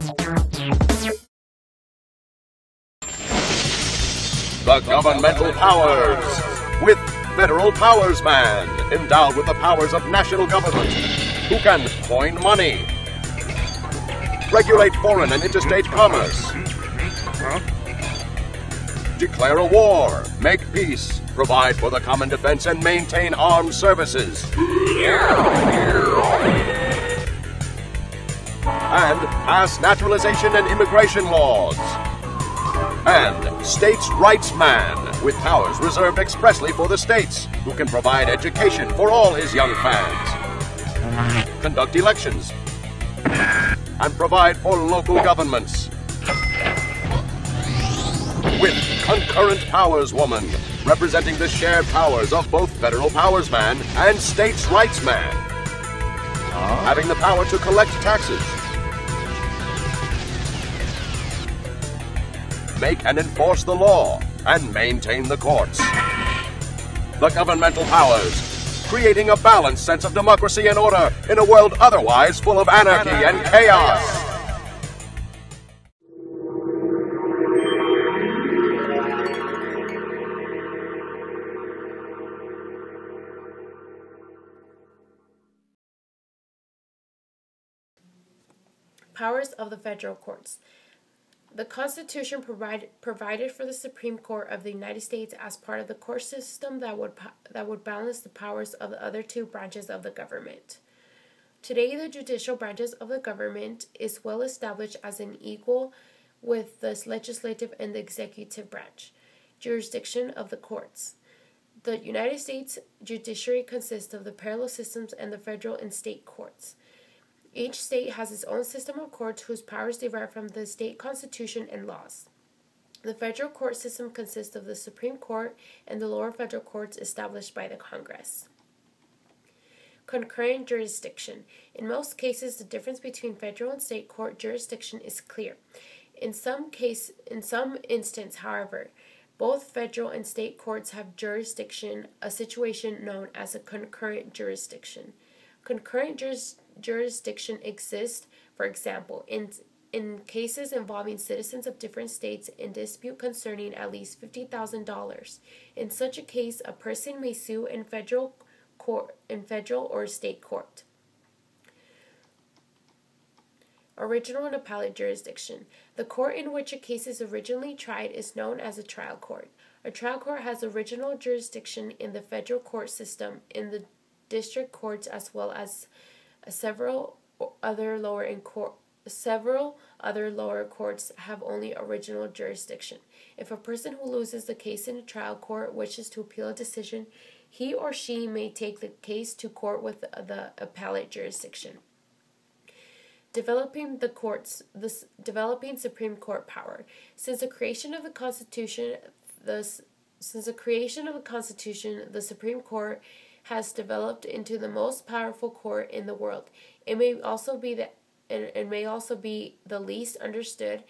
The governmental powers, with Federal Powers Man, endowed with the powers of national government, who can coin money, regulate foreign and interstate commerce, declare a war, make peace, provide for the common defense, and maintain armed services. And pass naturalization and immigration laws. And States' Rights Man, with powers reserved expressly for the states, who can provide education for all his young fans, conduct elections, and provide for local governments. With Concurrent Powers Woman, representing the shared powers of both Federal Powers Man and States' Rights Man, having the power to collect taxes, make and enforce the law, and maintain the courts. The governmental powers, creating a balanced sense of democracy and order in a world otherwise full of anarchy and chaos. Powers of the federal courts. The Constitution provided for the Supreme Court of the United States as part of the court system that would balance the powers of the other two branches of the government. Today, the judicial branches of the government is well established as an equal with the legislative and the executive branch. Jurisdiction of the courts. The United States judiciary consists of the parallel systems and the federal and state courts. Each state has its own system of courts whose powers derive from the state constitution and laws. The federal court system consists of the Supreme Court and the lower federal courts established by the Congress. Concurrent jurisdiction. In most cases, the difference between federal and state court jurisdiction is clear. In some instance, however, both federal and state courts have jurisdiction, a situation known as a concurrent jurisdiction. Concurrent jurisdiction exists, for example, in cases involving citizens of different states in dispute concerning at least $50,000. In such a case, a person may sue in federal or state court. Original and appellate jurisdiction. The court in which a case is originally tried is known as a trial court. A trial court has original jurisdiction in the federal court system, in the district courts, as well as several other lower courts have only original jurisdiction. If a person who loses the case in a trial court wishes to appeal a decision, he or she may take the case to court with the appellate jurisdiction. Developing Supreme Court power. Since the creation of the Constitution, the Supreme Court has developed into the most powerful court in the world. It may also be the least understood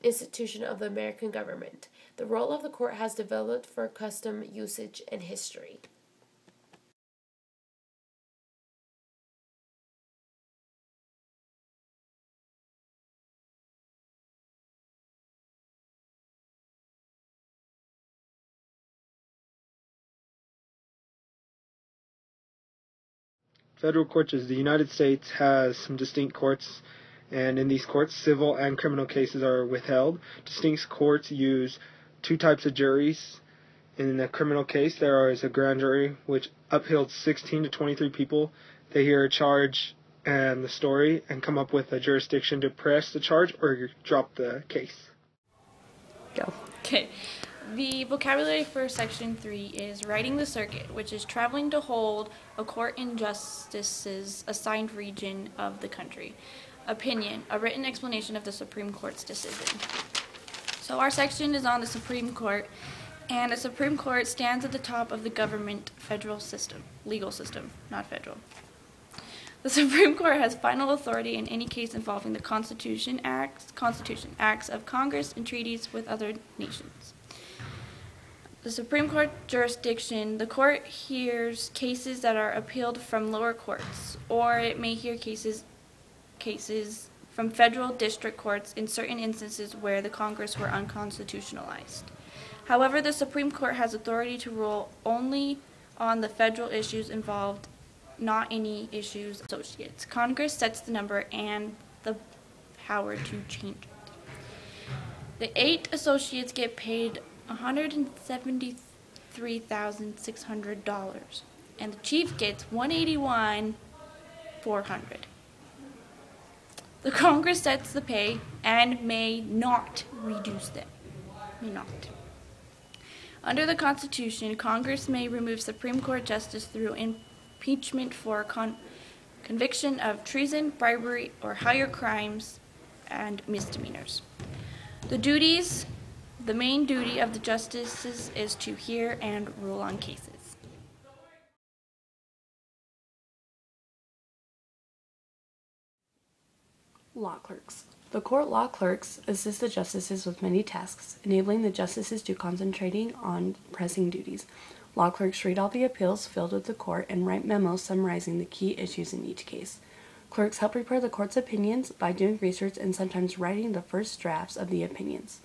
institution of the American government. The role of the court has developed for custom, usage, and history. Federal courts is the United States has some distinct courts, and in these courts, civil and criminal cases are withheld. Distinct courts use two types of juries. In a criminal case, there is a grand jury, which upholds 16 to 23 people. They hear a charge and the story and come up with a jurisdiction to press the charge or drop the case. Go. Okay. The vocabulary for Section 3 is riding the circuit, which is traveling to hold a court in justice's assigned region of the country. Opinion, a written explanation of the Supreme Court's decision. So our section is on the Supreme Court, and the Supreme Court stands at the top of the government federal system, legal system, not federal. The Supreme Court has final authority in any case involving the Constitution, acts of Congress, and treaties with other nations. The Supreme Court jurisdiction, the court hears cases that are appealed from lower courts, or it may hear cases from federal district courts in certain instances where the Congress were unconstitutionalized. However, the Supreme Court has authority to rule only on the federal issues involved, not any issues associated. Congress sets the number and the power to change it. The 8 associates get paid $173,600, and the chief gets $181,400. The Congress sets the pay and may not reduce them. May not. Under the Constitution, Congress may remove Supreme Court justice through impeachment for conviction of treason, bribery, or higher crimes and misdemeanors. The main duty of the justices is to hear and rule on cases. Law clerks. The court law clerks assist the justices with many tasks, enabling the justices to concentrating on pressing duties. Law clerks read all the appeals filed with the court and write memos summarizing the key issues in each case. Clerks help prepare the court's opinions by doing research and sometimes writing the first drafts of the opinions.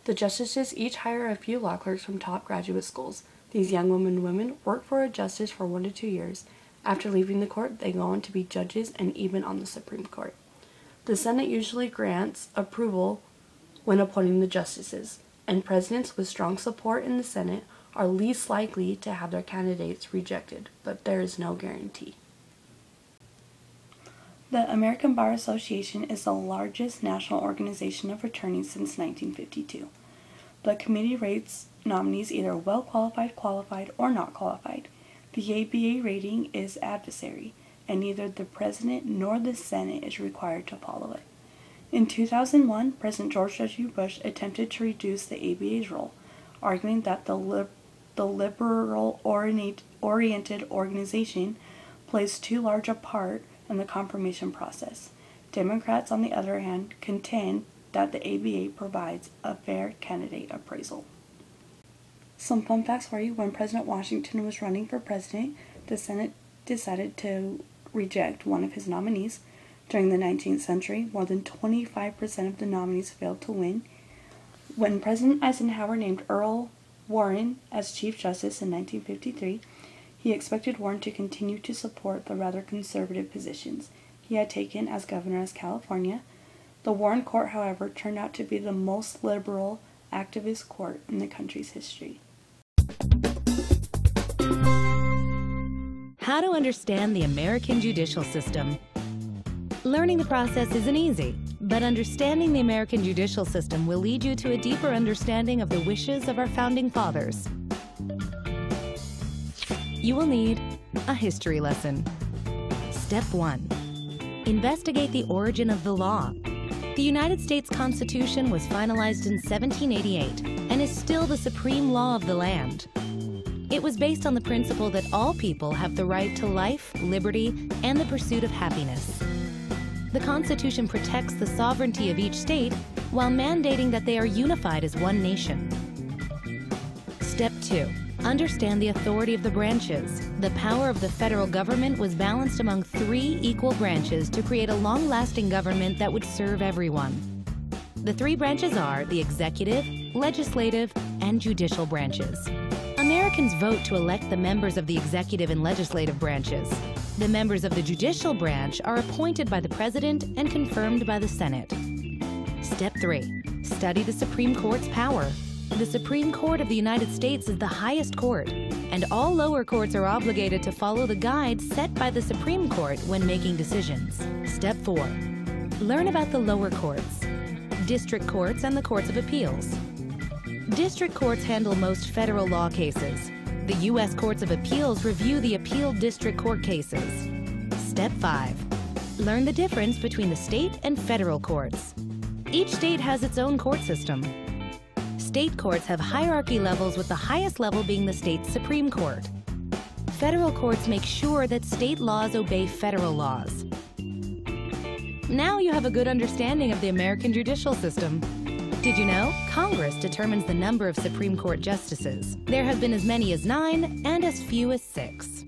The justices each hire a few law clerks from top graduate schools. These young women work for a justice for 1 to 2 years. After leaving the court, they go on to be judges and even on the Supreme Court. The Senate usually grants approval when appointing the justices, and presidents with strong support in the Senate are least likely to have their candidates rejected, but there is no guarantee. The American Bar Association is the largest national organization of attorneys since 1952. The committee rates nominees either well qualified, qualified, or not qualified. The ABA rating is adversary, and neither the President nor the Senate is required to follow it. In 2001, President George W. Bush attempted to reduce the ABA's role, arguing that the liberal-oriented organization plays too large a part in the confirmation process. Democrats, on the other hand, contend that the ABA provides a fair candidate appraisal. Some fun facts for you: when President Washington was running for president, the Senate decided to reject one of his nominees. During the 19th century, more than 25% of the nominees failed to win. When President Eisenhower named Earl Warren as Chief Justice in 1953, he expected Warren to continue to support the rather conservative positions he had taken as governor of California. The Warren Court, however, turned out to be the most liberal activist court in the country's history. How to understand the American judicial system. Learning the process isn't easy, but understanding the American judicial system will lead you to a deeper understanding of the wishes of our founding fathers. You will need a history lesson. Step 1. Investigate the origin of the law. The United States Constitution was finalized in 1788 and is still the supreme law of the land. It was based on the principle that all people have the right to life, liberty, and the pursuit of happiness. The Constitution protects the sovereignty of each state while mandating that they are unified as one nation. Step 2. Understand the authority of the branches. The power of the federal government was balanced among 3 equal branches to create a long-lasting government that would serve everyone. The 3 branches are the executive, legislative, and judicial branches. Americans vote to elect the members of the executive and legislative branches. The members of the judicial branch are appointed by the President and confirmed by the Senate. Step 3. Study the Supreme Court's power. The Supreme Court of the United States is the highest court, and all lower courts are obligated to follow the guides set by the Supreme Court when making decisions. Step 4. Learn about the lower courts, district courts, and the courts of appeals. District courts handle most federal law cases. The U.S. Courts of Appeals review the appealed district court cases. Step 5. Learn the difference between the state and federal courts. Each state has its own court system. State courts have hierarchy levels, with the highest level being the state's Supreme Court. Federal courts make sure that state laws obey federal laws. Now you have a good understanding of the American judicial system. Did you know? Congress determines the number of Supreme Court justices. There have been as many as 9 and as few as 6.